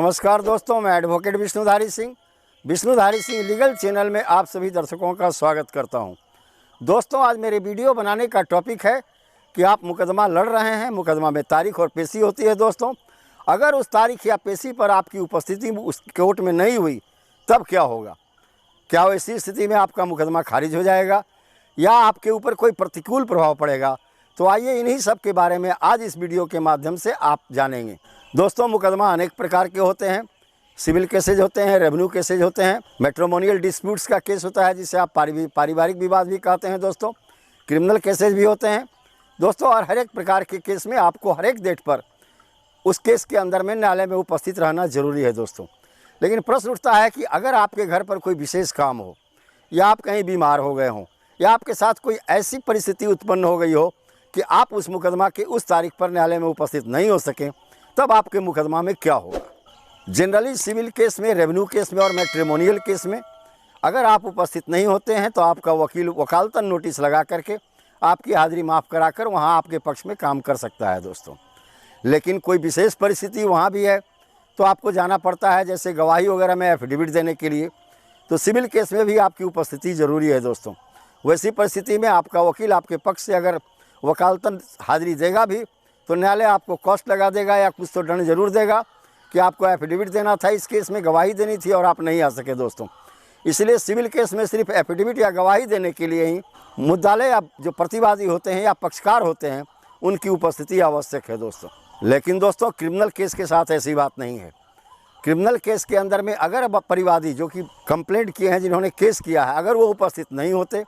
नमस्कार दोस्तों, मैं advocate Vishnudhari Singh legal channel में आप सभी दर्शकों का स्वागत करता हूं। दोस्तों, आज मेरे वीडियो बनाने का टॉपिक है कि आप मुकदमा लड़ रहे हैं, मुकदमा में तारीख और पेशी होती है। दोस्तों, अगर उस तारीख या पेशी पर आपकी उपस्थिति उस कोर्ट में नहीं हुई तब क्या होगा? क्या ऐसी स्थिति में आपका मुकदमा खारिज हो जाएगा या आपके ऊपर कोई प्रतिकूल प्रभाव पड़ेगा? तो आइए इन्हीं सब के बारे में आज इस वीडियो के माध्यम से आप जानेंगे। दोस्तों, मुकदमा अनेक प्रकार के होते हैं। सिविल केसेज होते हैं, रेवेन्यू केसेज होते हैं, मैट्रिमोनियल डिस्प्यूट्स का केस होता है जिसे आप पारिवारिक विवाद भी कहते हैं। दोस्तों, क्रिमिनल केसेज भी होते हैं। दोस्तों, और हर एक प्रकार के केस में आपको हर एक डेट पर उस केस के अंदर में न्यायालय में उपस्थित रहना जरूरी है। दोस्तों, लेकिन प्रश्न उठता है कि अगर आपके घर पर कोई विशेष काम हो या आप कहीं बीमार हो गए हों या आपके साथ कोई ऐसी परिस्थिति उत्पन्न हो गई हो कि आप उस मुकदमा के उस तारीख पर न्यायालय में उपस्थित नहीं हो सकें, तब आपके मुकदमा में क्या होगा? जनरली सिविल केस में, रेवेन्यू केस में और मैट्रिमोनियल केस में अगर आप उपस्थित नहीं होते हैं तो आपका वकील वकालतन नोटिस लगा करके आपकी हाजिरी माफ़ कराकर वहाँ आपके पक्ष में काम कर सकता है। दोस्तों, लेकिन कोई विशेष परिस्थिति वहाँ भी है तो आपको जाना पड़ता है, जैसे गवाही वगैरह में एफिडेविट देने के लिए, तो सिविल केस में भी आपकी उपस्थिति ज़रूरी है। दोस्तों, वैसी परिस्थिति में आपका वकील आपके पक्ष से अगर वकालतन हाजिरी देगा भी तो न्यायालय आपको कॉस्ट लगा देगा या कुछ तो दंड जरूर देगा कि आपको एफिडेविट देना था, इस केस में गवाही देनी थी और आप नहीं आ सके। दोस्तों, इसलिए सिविल केस में सिर्फ एफिडेविट या गवाही देने के लिए ही मुद्दालय या जो प्रतिवादी होते हैं या पक्षकार होते हैं उनकी उपस्थिति आवश्यक है। दोस्तों, लेकिन दोस्तों, क्रिमिनल केस के साथ ऐसी बात नहीं है। क्रिमिनल केस के अंदर में अगर परिवादी जो कि कंप्लेंट किए हैं, जिन्होंने केस किया है, अगर वो उपस्थित नहीं होते,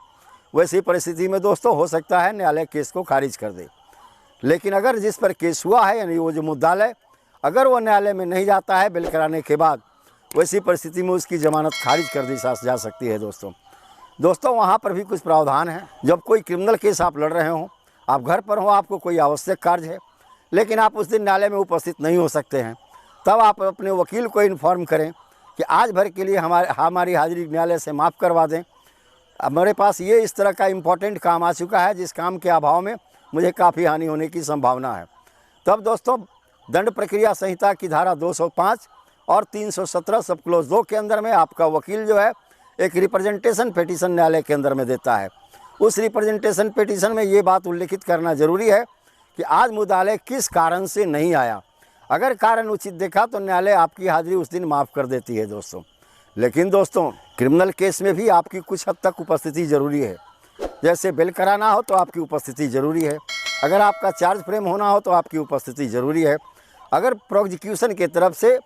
वैसी परिस्थिति में दोस्तों हो सकता है न्यायालय केस को खारिज कर दे। लेकिन अगर जिस पर केस हुआ है, यानी वो जो मुद्दालय, अगर वो न्यायालय में नहीं जाता है बेल कराने के बाद, वैसी परिस्थिति में उसकी जमानत खारिज कर दी जा सकती है। दोस्तों, वहाँ पर भी कुछ प्रावधान है। जब कोई क्रिमिनल केस आप लड़ रहे हों, आप घर पर हो, आपको कोई आवश्यक कार्य है, लेकिन आप उस दिन न्यायालय में उपस्थित नहीं हो सकते हैं, तब आप अपने वकील को इन्फॉर्म करें कि आज भर के लिए हमारी हाजिरी न्यायालय से माफ़ करवा दें। हमारे पास ये इस तरह का इम्पोर्टेंट काम आ चुका है जिस काम के अभाव में मुझे काफ़ी हानि होने की संभावना है। तब दोस्तों, दंड प्रक्रिया संहिता की धारा 205 और 317 सब क्लोज 2 के अंदर में आपका वकील जो है एक रिप्रेजेंटेशन पिटीशन न्यायालय के अंदर में देता है। उस रिप्रेजेंटेशन पिटीशन में ये बात उल्लिखित करना जरूरी है कि आज मुद्दालय किस कारण से नहीं आया। अगर कारण उचित देखा तो न्यायालय आपकी हाजिरी उस दिन माफ़ कर देती है। दोस्तों, लेकिन दोस्तों, क्रिमिनल केस में भी आपकी कुछ हद तक उपस्थिति ज़रूरी है। जैसे बेल कराना हो तो आपकी उपस्थिति ज़रूरी है। अगर आपका चार्ज फ्रेम होना हो तो आपकी उपस्थिति ज़रूरी है। अगर प्रोसिक्यूशन की तरफ से,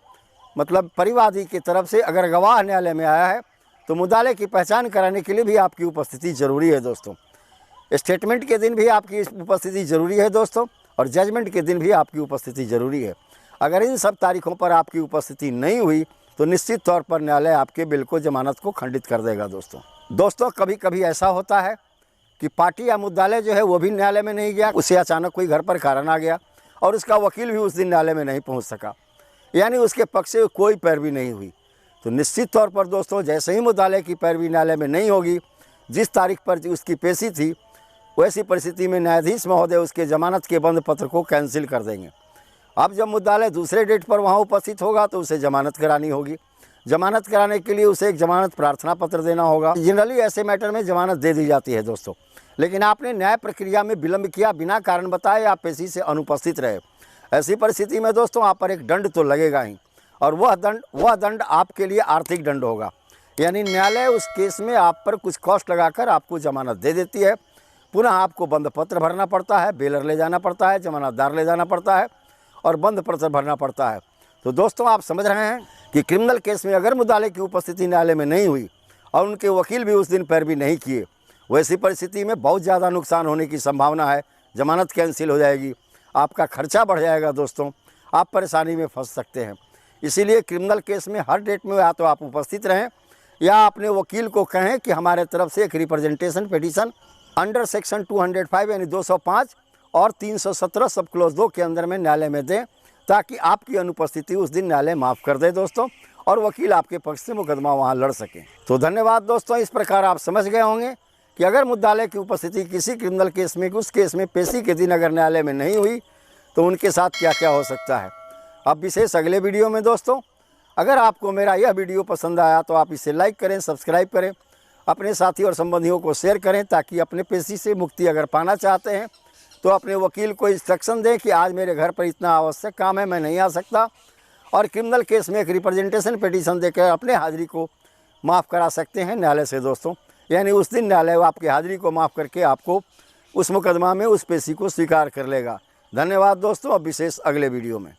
मतलब परिवादी की तरफ से अगर गवाह न्यायालय में आया है तो मुद्दालय की पहचान कराने के लिए भी आपकी उपस्थिति ज़रूरी है। दोस्तों, स्टेटमेंट के दिन भी आपकी उपस्थिति ज़रूरी है। दोस्तों, और जजमेंट के दिन भी आपकी उपस्थिति ज़रूरी है। अगर इन सब तारीखों पर आपकी उपस्थिति नहीं हुई तो निश्चित तौर पर न्यायालय आपके बिल को जमानत को खंडित कर देगा। दोस्तों, कभी कभी ऐसा होता है कि पार्टी या मुद्दालय जो है वो भी न्यायालय में नहीं गया, उसे अचानक कोई घर पर कारण आ गया और उसका वकील भी उस दिन न्यायालय में नहीं पहुंच सका, यानी उसके पक्ष से कोई पैरवी नहीं हुई। तो निश्चित तौर पर दोस्तों, जैसे ही मुद्दालय की पैरवी न्यायालय में नहीं होगी, जिस तारीख पर उसकी पेशी थी, वैसी परिस्थिति में न्यायाधीश महोदय उसके जमानत के बंद पत्र को कैंसिल कर देंगे। अब जब मुद्दालय दूसरे डेट पर वहाँ उपस्थित होगा तो उसे जमानत करानी होगी। जमानत कराने के लिए उसे एक जमानत प्रार्थना पत्र देना होगा। जनरली ऐसे मैटर में जमानत दे दी जाती है। दोस्तों, लेकिन आपने न्याय प्रक्रिया में विलंब किया, बिना कारण बताए आप पेशी से अनुपस्थित रहे, ऐसी परिस्थिति में दोस्तों आप पर एक दंड तो लगेगा ही, और वह दंड आपके लिए आर्थिक दंड होगा। यानी न्यायालय उस केस में आप पर कुछ कॉस्ट लगाकर आपको जमानत दे देती है। पुनः आपको बंद पत्र भरना पड़ता है, बेलर ले जाना पड़ता है, जमानतदार ले जाना पड़ता है और बंद पत्र भरना पड़ता है। तो दोस्तों, आप समझ रहे हैं कि क्रिमिनल केस में अगर मुद्दालय की उपस्थिति न्यायालय में नहीं हुई और उनके वकील भी उस दिन पैरवी नहीं किए, वैसी परिस्थिति में बहुत ज़्यादा नुकसान होने की संभावना है। जमानत कैंसिल हो जाएगी, आपका खर्चा बढ़ जाएगा। दोस्तों, आप परेशानी में फंस सकते हैं। इसीलिए क्रिमिनल केस में हर डेट में या तो आप उपस्थित रहें या अपने वकील को कहें कि हमारे तरफ से एक रिप्रेजेंटेशन पिटीशन अंडर सेक्शन 205 यानी 205 और 317 सब क्लोज 2 के अंदर में न्यायालय में दें, ताकि आपकी अनुपस्थिति उस दिन न्यायालय माफ़ कर दे दोस्तों, और वकील आपके पक्ष से मुकदमा वहाँ लड़ सकें। तो धन्यवाद दोस्तों। इस प्रकार आप समझ गए होंगे कि अगर मुद्दालय की उपस्थिति किसी क्रिमिनल केस में, उस केस में पेशी के दिन अगर न्यायालय में नहीं हुई तो उनके साथ क्या क्या हो सकता है। अब विशेष अगले वीडियो में दोस्तों अगर आपको मेरा यह वीडियो पसंद आया तो आप इसे लाइक करें, सब्सक्राइब करें, अपने साथी और संबंधियों को शेयर करें, ताकि अपने पेशी से मुक्ति अगर पाना चाहते हैं तो अपने वकील को इंस्ट्रक्शन दें कि आज मेरे घर पर इतना आवश्यक काम है, मैं नहीं आ सकता, और क्रिमिनल केस में एक रिप्रेजेंटेशन पिटीशन देकर अपने हाजिरी को माफ़ करा सकते हैं न्यायालय से दोस्तों। यानी उस दिन न्यायालय आपकी हाजिरी को माफ़ करके आपको उस मुकदमा में उस पेशी को स्वीकार कर लेगा। धन्यवाद दोस्तों। अब विशेष अगले वीडियो में।